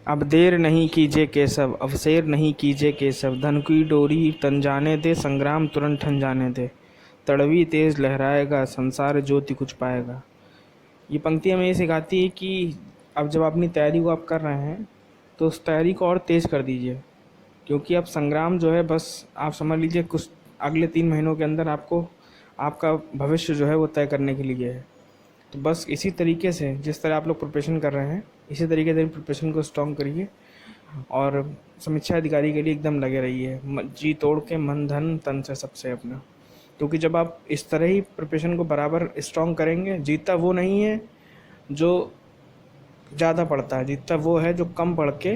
अब देर नहीं कीजिए केशव, अवसेर नहीं कीजिए केशव, धन की डोरी तन जाने दे, संग्राम तुरंत ठन जाने दे, तड़वी तेज लहराएगा, संसार ज्योति कुछ पाएगा। ये पंक्ति हमें ये सिखाती है कि अब जब अपनी तैयारी को आप कर रहे हैं तो उस तैयारी को और तेज़ कर दीजिए, क्योंकि अब संग्राम जो है बस आप समझ लीजिए कुछ अगले 3 महीनों के अंदर आपको आपका भविष्य जो है वो तय करने के लिए है। तो बस इसी तरीके से जिस तरह आप लोग प्रिपरेशन कर रहे हैं, इसी तरीके से प्रिपरेशन को स्ट्रॉन्ग करिए और समीक्षा अधिकारी के लिए एकदम लगे रहिए, जी तोड़ के मन धन तन से सबसे अपना। क्योंकि जब आप इस तरह ही प्रिपरेशन को बराबर स्ट्रॉन्ग करेंगे, जीतता वो नहीं है जो ज़्यादा पढ़ता है, जीतता वो है जो कम पढ़ के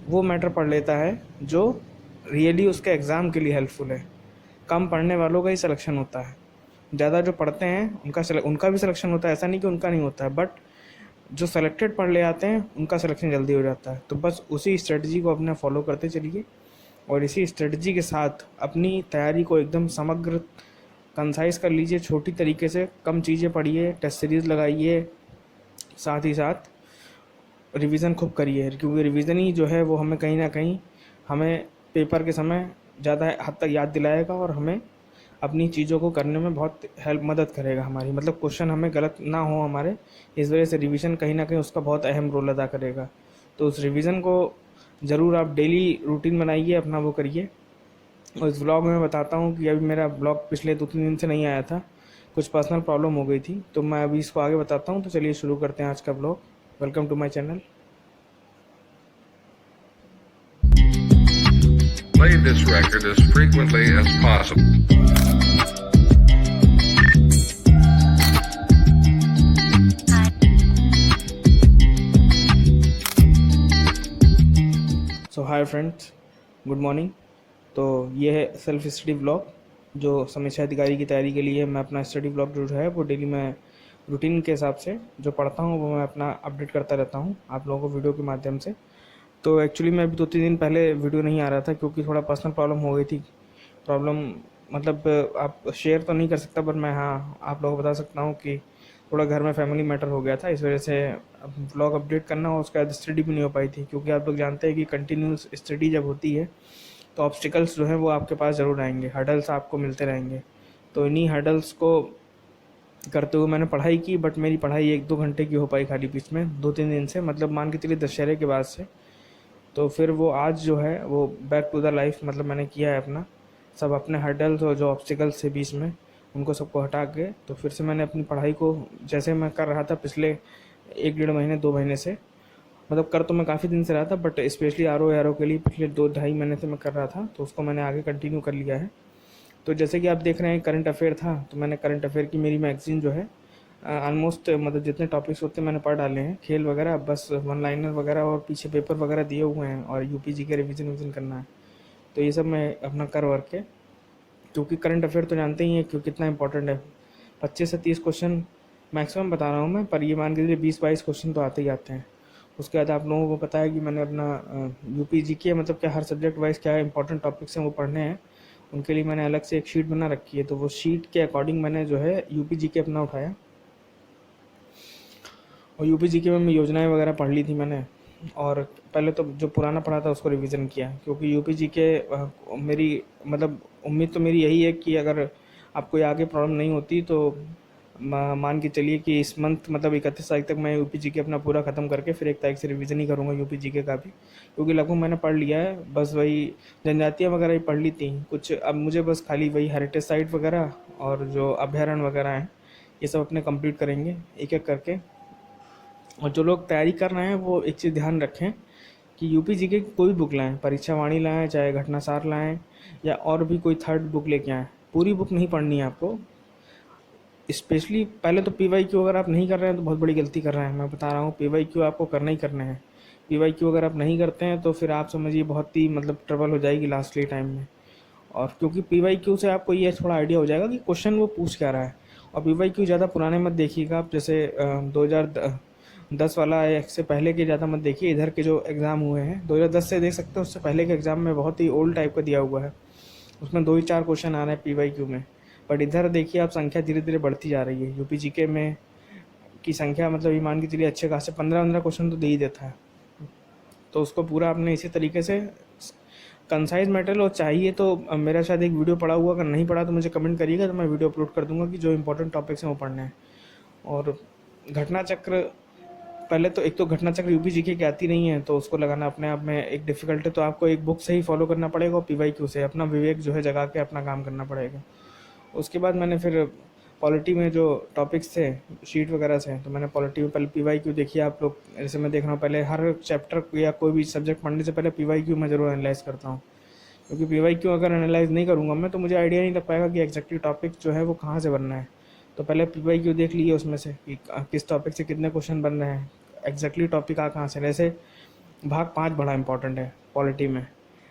वो मैटर पढ़ लेता है जो रियली उसके एग्ज़ाम के लिए हेल्पफुल है। कम पढ़ने वालों का ही सिलेक्शन होता है, ज़्यादा जो पढ़ते हैं उनका भी सिलेक्शन होता है, ऐसा नहीं कि उनका नहीं होता है, बट जो सेलेक्टेड पढ़ ले आते हैं उनका सिलेक्शन जल्दी हो जाता है। तो बस उसी स्ट्रेटजी को अपने फॉलो करते चलिए और इसी स्ट्रेटजी के साथ अपनी तैयारी को एकदम समग्र कंसाइज कर लीजिए। छोटी तरीके से कम चीज़ें पढ़िए, टेस्ट सीरीज़ लगाइए, साथ ही साथ रिवीजन खूब करिए, क्योंकि रिवीजन ही जो है वो हमें कहीं ना कहीं हमें पेपर के समय ज़्यादा हद तक याद दिलाएगा और हमें अपनी चीज़ों को करने में बहुत मदद करेगा हमारी, मतलब क्वेश्चन हमें गलत ना हो हमारे, इस वजह से रिवीजन कहीं ना कहीं उसका बहुत अहम रोल अदा करेगा। तो उस रिवीजन को ज़रूर आप डेली रूटीन बनाइए, अपना वो करिए। और इस व्लॉग में मैं बताता हूँ कि अभी मेरा ब्लॉग पिछले 2-3 दिन से नहीं आया था, कुछ पर्सनल प्रॉब्लम हो गई थी, तो मैं अभी इसको आगे बताता हूँ। तो चलिए शुरू करते हैं आज का blog. Welcome to my channel. Play this record as frequently as possible. So hi friends, good morning. तो ये है सेल्फ स्टडी ब्लॉग जो समीक्षा अधिकारी की तैयारी के लिए मैं अपना स्टडी ब्लॉग जो है वो डेली मैं रूटीन के हिसाब से जो पढ़ता हूँ वो मैं अपना अपडेट करता रहता हूँ आप लोगों को वीडियो के माध्यम से। तो एक्चुअली मैं अभी 2-3 दिन पहले वीडियो नहीं आ रहा था क्योंकि थोड़ा पर्सनल प्रॉब्लम हो गई थी। प्रॉब्लम मतलब आप शेयर तो नहीं कर सकता, पर मैं हाँ आप लोगों को बता सकता हूँ कि थोड़ा घर में फैमिली मैटर हो गया था, इस वजह से ब्लॉग अपडेट करना और उसके बाद स्टडी भी नहीं हो पाई थी। क्योंकि आप लोग जानते हैं कि कंटिन्यूस स्टडी जब होती है तो ऑब्स्टिकल्स जो हैं वो आपके पास ज़रूर आएंगे, हर्डल्स आपको मिलते रहेंगे। तो इन्हीं हर्डल्स को करते हुए मैंने पढ़ाई की, बट मेरी पढ़ाई 1-2 घंटे की हो पाई खाली बीच में 2-3 दिन से, मतलब मान के चलिए दशहरे के बाद से। तो फिर वो आज जो है वो बैक टू द लाइफ, मतलब मैंने किया है अपना सब अपने हर्डल्स और जो ऑब्स्टिकल्स थे बीच में उनको सबको हटा के, तो फिर से मैंने अपनी पढ़ाई को जैसे मैं कर रहा था पिछले 1-1.5 महीने 2 महीने से, मतलब कर तो मैं काफ़ी दिन से रहा था, बट स्पेशली आर ओ के लिए पिछले 2-2.5 महीने से मैं कर रहा था, तो उसको मैंने आगे कंटिन्यू कर लिया है। तो जैसे कि आप देख रहे हैं करंट अफेयर था, तो मैंने करंट अफेयर की मेरी मैगज़ीन जो है ऑलमोस्ट मतलब जितने टॉपिक्स होते हैं मैंने पढ़ डाले हैं, खेल वगैरह बस वन लाइनर वगैरह और पीछे पेपर वगैरह दिए हुए हैं और यूपीजी के रिवीजन करना है। तो ये सब मैं अपना कर वर्क के, क्योंकि करंट अफेयर तो जानते ही हैं क्योंकि कितना इंपॉर्टेंट है। 25 से 30 क्वेश्चन मैक्सिमम बता रहा हूँ मैं, पर ये मान के चलिए 20-22 क्वेश्चन तो आते ही आते हैं। उसके बाद आप लोगों को पता है कि मैंने अपना यूपीजी के मतलब क्या हर सब्जेक्ट वाइज क्या इंपॉर्टेंट टॉपिक्स हैं वो पढ़ने हैं, उनके लिए मैंने अलग से एक शीट बना रखी है। तो वो शीट के अकॉर्डिंग मैंने जो है यूपीजी के अपना उठाया और यूपीजी के में मैं योजनाएं वगैरह पढ़ ली थी मैंने, और पहले तो जो पुराना पढ़ा था उसको रिवीजन किया। क्योंकि यूपीजी के मेरी मतलब उम्मीद तो मेरी यही है कि अगर आपको आगे प्रॉब्लम नहीं होती तो मान के चलिए कि इस मंथ मतलब 31 तारीख तक मैं यूपीजी के अपना पूरा ख़त्म करके फिर 1 तारीख से रिवीजन ही करूँगा यूपीजी के का भी, क्योंकि लगभग मैंने पढ़ लिया है। बस वही जनजातियाँ वगैरह ही पढ़ ली थी कुछ, अब मुझे बस खाली वही हेरिटेज साइट वगैरह और जो अभयारण्य वगैरह हैं ये सब अपने कंप्लीट करेंगे एक एक करके। और जो लोग तैयारी कर रहे हैं वो एक चीज़ ध्यान रखें कि यूपीजी के कोई बुक लाएं, परीक्षा वाणी लाएं, चाहे घटनासार लाएं या और भी कोई थर्ड बुक लेके आएँ, पूरी बुक नहीं पढ़नी है आपको। स्पेशली पहले तो पीवाईक्यू अगर आप नहीं कर रहे हैं तो बहुत बड़ी गलती कर रहे हैं, मैं बता रहा हूँ पीवाईक्यू आपको करना ही करना है। पीवाईक्यू अगर आप नहीं करते हैं तो फिर आप समझिए बहुत ही मतलब ट्रबल हो जाएगी लास्टली टाइम में। और क्योंकि पीवाईक्यू से आपको ये थोड़ा आइडिया हो जाएगा कि क्वेश्चन वो पूछ क्या रहा है। और पीवाईक्यू ज़्यादा पुराने मत देखिएगा आप, जैसे 2010 वाला या इससे पहले के ज़्यादा मत देखिए। इधर के जो एग्ज़ाम हुए हैं 2010 से देख सकते हैं, उससे पहले के एग्ज़ाम में बहुत ही ओल्ड टाइप का दिया हुआ है, उसमें 2 ही 4 क्वेश्चन आ रहे हैं पीवाईक्यू में। बट इधर देखिए आप संख्या धीरे धीरे बढ़ती जा रही है, यूपी जीके में की संख्या मतलब ये मान के चलिए अच्छे खासे 15-15 क्वेश्चन तो दे ही देता है। तो उसको पूरा आपने इसी तरीके से कंसाइज मटेरियल और चाहिए तो मेरा शायद एक वीडियो पड़ा हुआ, अगर नहीं पड़ा तो मुझे कमेंट करिएगा, तो मैं वीडियो अपलोड कर दूंगा कि जो इंपॉर्टेंट टॉपिक्स हैं वो पढ़ने हैं। और घटना चक्र, पहले तो एक तो घटना चक्र यूपी जीके की आती नहीं है, तो उसको लगाना अपने आप में एक डिफ़िकल्ट है, तो आपको एक बुक से ही फॉलो करना पड़ेगा और पीवाईक्यू से अपना विवेक जो है जगा के अपना काम करना पड़ेगा। उसके बाद मैंने फिर पॉलिटी में जो टॉपिक्स थे शीट वगैरह से, तो मैंने पॉलिटी में पहले पीवाईक्यू देखिए आप लोग, जैसे मैं देख रहा हूँ पहले हर चैप्टर या कोई भी सब्जेक्ट पढ़ने से पहले पीवाईक्यू मैं ज़रूर एनालाइज़ करता हूँ, क्योंकि पीवाईक्यू अगर एनालाइज़ नहीं करूँगा मैं तो मुझे आइडिया नहीं लग पाएगा कि एग्जैक्टली टॉपिक जो है वो कहाँ से बनना है। तो पहले पीवाईक्यू देख लिए उसमें से कि किस टॉपिक से कितने क्वेश्चन बन रहे हैं, एग्जैक्टली टॉपिक कहाँ से। जैसे भाग 5 बड़ा इंपॉर्टेंट है पॉलिटी में,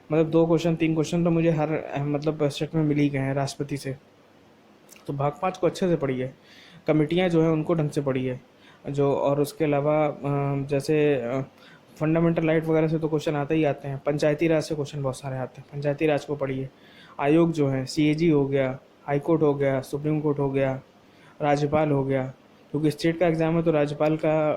मतलब 2 क्वेश्चन 3 क्वेश्चन तो मुझे हर मतलब सेट में मिल ही गए हैं राष्ट्रपति से, तो भाग 5 को अच्छे से पढ़िए। कमिटियाँ जो हैं उनको ढंग से पढ़िए जो, और उसके अलावा जैसे फंडामेंटल राइट वगैरह से तो क्वेश्चन आते ही आते हैं, पंचायती राज से क्वेश्चन बहुत सारे आते हैं, पंचायती राज को पढ़िए। आयोग जो है सीएजी हो गया, हाई कोर्ट हो गया, सुप्रीम कोर्ट हो गया, राज्यपाल हो गया, क्योंकि स्टेट का एग्ज़ाम है तो राज्यपाल का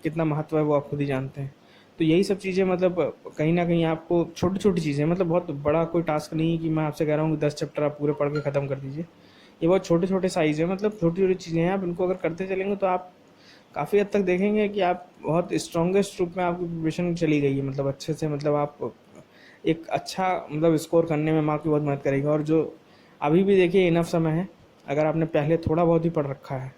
कितना महत्व है वो आप खुद ही जानते हैं। तो यही सब चीज़ें मतलब कहीं ना कहीं आपको छोटी छोटी चीज़ें, मतलब बहुत बड़ा कोई टास्क नहीं है कि मैं आपसे कह रहा हूँ कि 10 चैप्टर आप पूरे पढ़ के ख़त्म कर दीजिए। ये बहुत छोटे छोटे साइज़ है, मतलब छोटी छोटी चीज़ें हैं, आप इनको अगर करते चलेंगे तो आप काफ़ी हद तक देखेंगे कि आप बहुत स्ट्रॉन्गेस्ट रूप में आपकी प्रिपरेशन चली गई है, मतलब अच्छे से, मतलब आप एक अच्छा मतलब स्कोर करने में माँ की बहुत मदद करेगी। और जो अभी भी देखिए इनफ समय है, अगर आपने पहले थोड़ा बहुत ही पढ़ रखा है,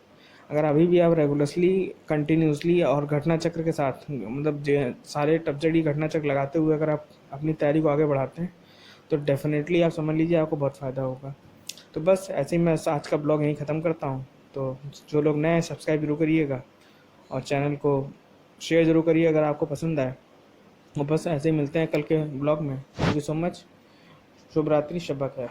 अगर अभी भी आप रेगुलरली कंटिन्यूसली और घटना चक्र के साथ मतलब सारे सब्जेक्ट ही घटना चक्र लगाते हुए अगर आप अपनी तैयारी को आगे बढ़ाते हैं तो डेफिनेटली आप समझ लीजिए आपको बहुत फ़ायदा होगा। तो बस ऐसे ही मैं आज का ब्लॉग यहीं ख़त्म करता हूँ। तो जो लोग नए हैं सब्सक्राइब जरूर करिएगा और चैनल को शेयर ज़रूर करिए अगर आपको पसंद आए। और बस ऐसे ही मिलते हैं कल के ब्लॉग में। Thank you so much. शुभ रात्रि, शब्बा खैर।